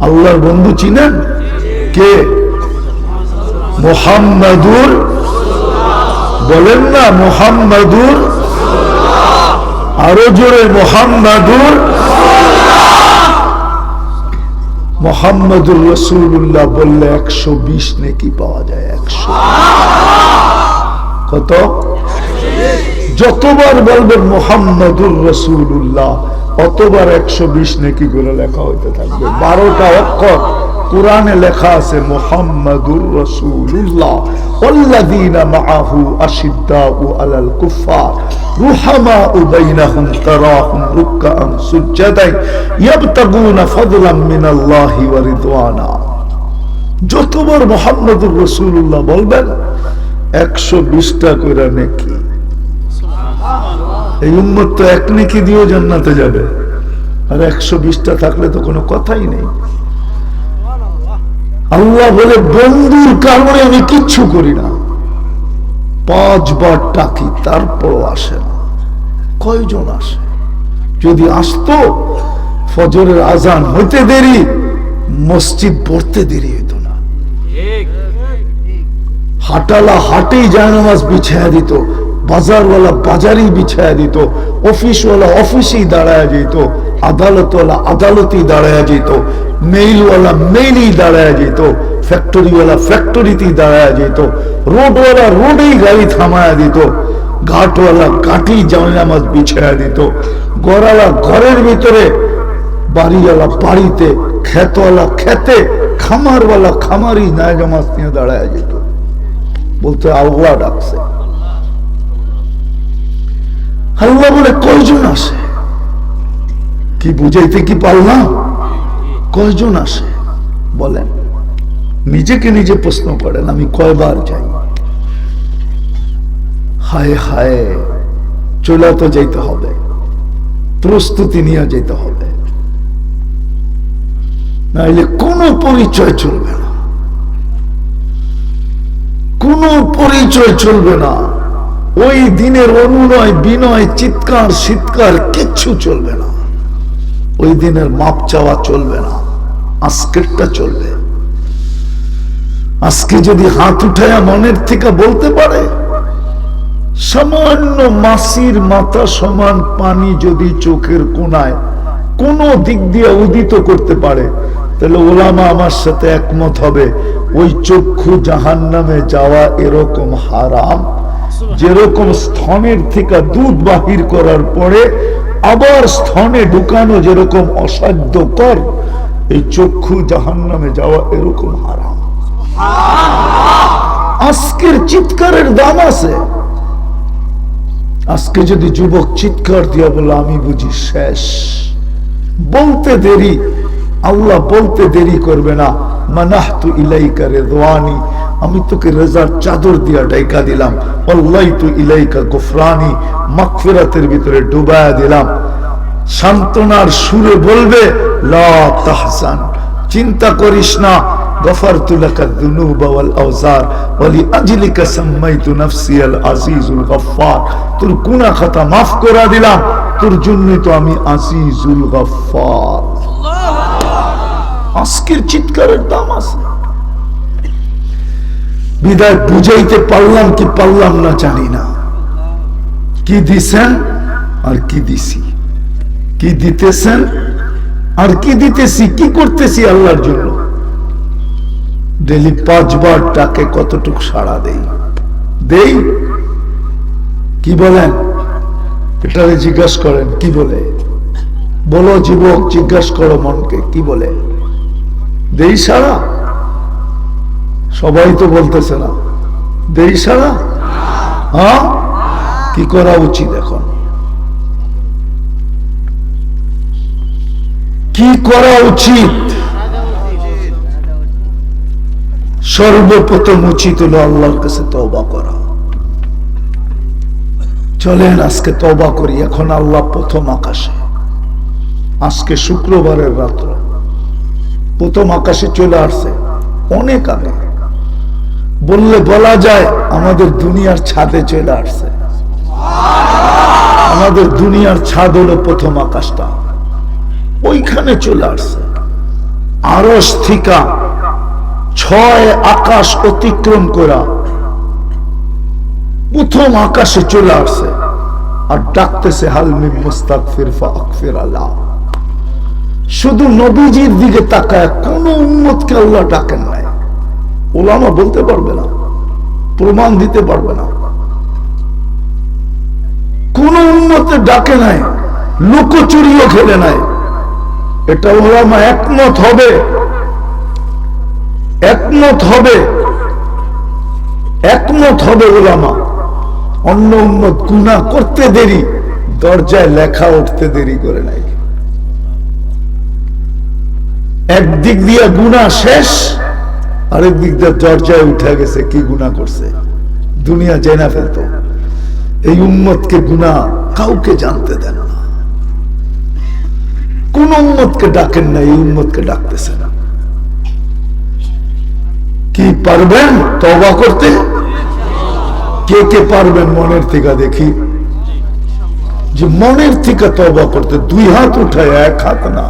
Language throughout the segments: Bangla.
আল্লাহর বন্ধু চিনেন কে? মুহাম্মাদুর, বলেন না মুহাম্মাদুর, আরো জোরে মুহাম্মাদুর। মুহাম্মাদুর রাসূলুল্লাহ বললে 120 নেকি পাওয়া যায়। 100 কত? যতবার বলবেন মুহাম্মাদুর রাসূলুল্লাহ অতবার 120 নেকি করে লেখা হইতে থাকবে। 12টা অক্ষর কুরআনে লেখা আছে মুহাম্মাদুর রাসূলুল্লাহ ওয়াল্লাযীনা মাআহু আশিদ্দাউ আলাল কুফফার রুহামাউ বাইনাহুম তারাহুম রুকআন সুজদান ইয়াবতাগুনা ফাদলাম মিনাল্লাহি ওয়া রিদওয়ানা। যতবার মুহাম্মাদুর রাসূলুল্লাহ বলবেন 120টা করে নেকি। এই উম্মত তো এক নেকি দিয়েও জান্নাতে যাবে, আর 120টা থাকলে তো কোনো কথাই নেই। আল্লাহ বলে বন্ধুর কারণে আমি কিচ্ছু করি না, 5 বার ডাকি তারপর আসে না। কয়জন আসে? যদি আসতো ফজরের আজান হইতে দেরি, মসজিদ পড়তে দেরি হইতো না। হাটালা হাটেই জায়নামাজ বিছায়া দিত, বাজারওয়ালা বাজারেই বিছায়া দিত, অফিসওয়ালা অফিসেই দাঁড়ায় যেত, আদালতওয়ালা আদালতেই দাঁড়ায় যেত, মেইলওয়ালা মেইলেই দাঁড়ায় যেত, ফ্যাক্টরিওয়ালা ফ্যাক্টরিতেই দাঁড়ায় যেত, রোডওয়ালা রোডেই গাড়ি থামায়া দিত, ঘাটওয়ালা ঘাটেই জায়নামাজ বিছায়া দিত, ঘরওয়ালা ঘরের ভিতরে, বাড়িওয়ালা বাড়িতে, ক্ষেতওয়ালা খেতে, খামারওয়ালা খামারই জায়নামাজ নিয়ে দাঁড়ায় যেত। বলতে আল্লাহ ডাকছে। আল্লাহ বলে কয়জন আসে? কি বুঝাইতে কি পারলাম? কয়জন আসে বলেন? নিজেকে নিজে প্রশ্ন করেন, আমি কয়বার যাই? হায় হায়, চলে তো যাইতে হবে, প্রস্তুতি নিয়ে যেতে হবে, নাইলে কোনো পরিচয় চলবে না, কোনো পরিচয় চলবে না। ওই দিনের অনুনয় বিনয় চিৎকার শীতকার কিচ্ছু চলবে না। ওই দিনের মাপ চাওয়া চলবে না, আজকেরটা চলবে। আজকে যদি হাত উঠায়া মনের থেকে বলতে পারে, সামান্য মাসির মাথা সমান পানি যদি চোখের কোনায় কোন দিক দিয়ে উদিত করতে পারে, তাহলে ওলামা আমার সাথে একমত হবে ওই চক্ষু জাহান্নামে যাওয়া এরকম হারাম, যেরকম স্তনের থেকে দুধ বাহির করার পরে আবার স্তনে ঢুকানো যেরকম অসাধ্যকর, এই চক্ষু জাহান্নামে যাওয়া এরকম হারাম। আজকের চিৎকারের দাম আছে। আজকে যদি যুবক চিৎকার দিয়া বলে আমি বুঝি শেষ, বলতে দেরি, আল্লাহ বলতে দেরি করবে না। মানাহতু ইলাইকা রিদওয়ানি, আমি তোকে রেজার চাদর দিয়া ডাইকা দিলাম। আল্লাহতু ইলাইকা গুফরানি, মাগফিরাতের ভিতরে ডুবায়া দিলাম। সান্ত্বনার সুরে বলবে লা তাহজান, চিন্তা করিস না, গফারতু লাকা যুনুবা ওয়াল আওজার ওয়া লিআজলিকা সাম্মাইতু নাফসি আল আজিজুল গফফার, তোর গুনাহ খাতা মাফ করে দিলাম, তোর জন্যই তো আমি আজিজুল গফফার। আজকের চিৎকারের দাম আছে। বিদায় বুঝাইতে পারলাম কি পারলাম না জানি না। কি দিছেন আর কি দিছি, কি দিতেছেন আর কি দিতেছি, কি করতেছি আল্লাহর জন্য। ডেলি 5 বার ডাকে কতটুক সাড়া দেই? কি বলেন? এটারে জিজ্ঞাসা করেন কি বলে। বলো যুবক, জিজ্ঞাসা করো মনকে কি বলে। দেই সাড়া? সবাই তো বলতেছে না। দেই সাড়া? হ্যাঁ, কি করা উচিত এখন? কি করা উচিত? সর্বপ্রথম উচিত হলো আল্লাহর কাছে তওবা করা। চলেন আজকে তওবা করি। এখন আল্লাহ প্রথম আকাশে, আজকে শুক্রবারের রাত্র প্রথম আকাশে চলে আসছে অনেক আগে। বললে বলা যায় আমাদের দুনিয়ার ছাদে চলে আসছে। আমাদের দুনিয়ার ছাদ হলো প্রথম আকাশটা, ওইখানে চলে আসছে। আরশ থেকে 6 আকাশ অতিক্রম করা প্রথম আকাশে চলে আসছে আর ডাকতেছে হাল মিন মুস্তাগফির ফাগফির আল্লাহ। শুধু নবীজির দিকে তাকায় কোন উম্মতকে আল্লাহ ডাকেন নাই। উলামা বলতে পারবে না, প্রমাণ দিতে পারবে না, কোন উম্মতে ডাকে নাই, লুকোচুরিও খেলে নাই। এটা উলামা একমত হবে, একমত হবে, একমত হবে উলামা। অন্য উম্মত গুনাহ করতে দেরি, দরজায় লেখা উঠতে দেরি করে নাই। একদিক দিয়ে গুনাহ শেষ, আরেক দিক দিয়ে দরজায় উঠে গেছে কি গুনাহ করছে, দুনিয়া জেনে ফেলতো। এই উম্মতকে গুনাহ কাউকে জানতে দেন না, কোন উম্মতকে ডাকেন না, এই উম্মতকে ডাকতেছে না। কি পারবেন তওবা করতে? কে কে পারবেন মনের থেকে দেখি, যে মনের থেকে তওবা করতে? 2 হাত উঠায়, 1 হাত না।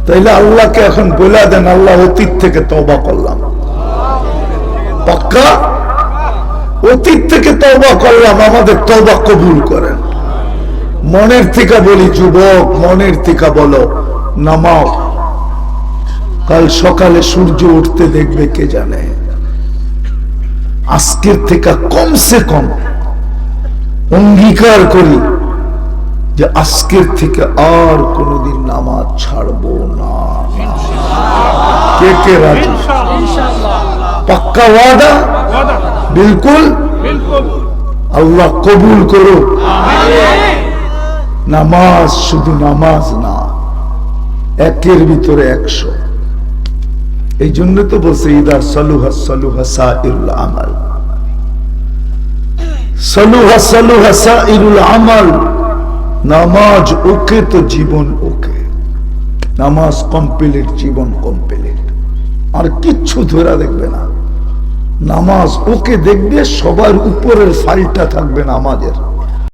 তাইলে আল্লাহকে এখন বলে দেন, আল্লাহ অতীত থেকে তওবা করলাম, পাক্কা অতীত থেকে তওবা করলাম, আমাদের তওবা কবুল করেন। মনের থেকে বলি, যুবক মনের থেকে বলো, নামাও, কাল সকালে সূর্য উঠতে দেখবে কে জানে। আজকের থেকে কমসে কম অঙ্গীকার করি যে আজকের থেকে আর কোনদিন নামাজ ছাড়বো না। কে কে রাজি? পাক্কা ওয়াদা? বিলকুল। আল্লাহ কবুল করো। নামাজ শুধু নামাজ না, 1-এর ভিতরে 100। এই জন্য তো বলছে ইদা সালুহা সালুহা সাইরুল আমাল, সালুহা সালুহা সাইরুল আমাল। নামাজ ওকে তো জীবন ওকে, নামাজ কমপ্লিট, জীবন কমপ্লিট। আর কিচ্ছু ধরা দেখবে না, নামাজ ওকে দেখবে, সবার উপরের ফাইলটা থাকবে নামাজের।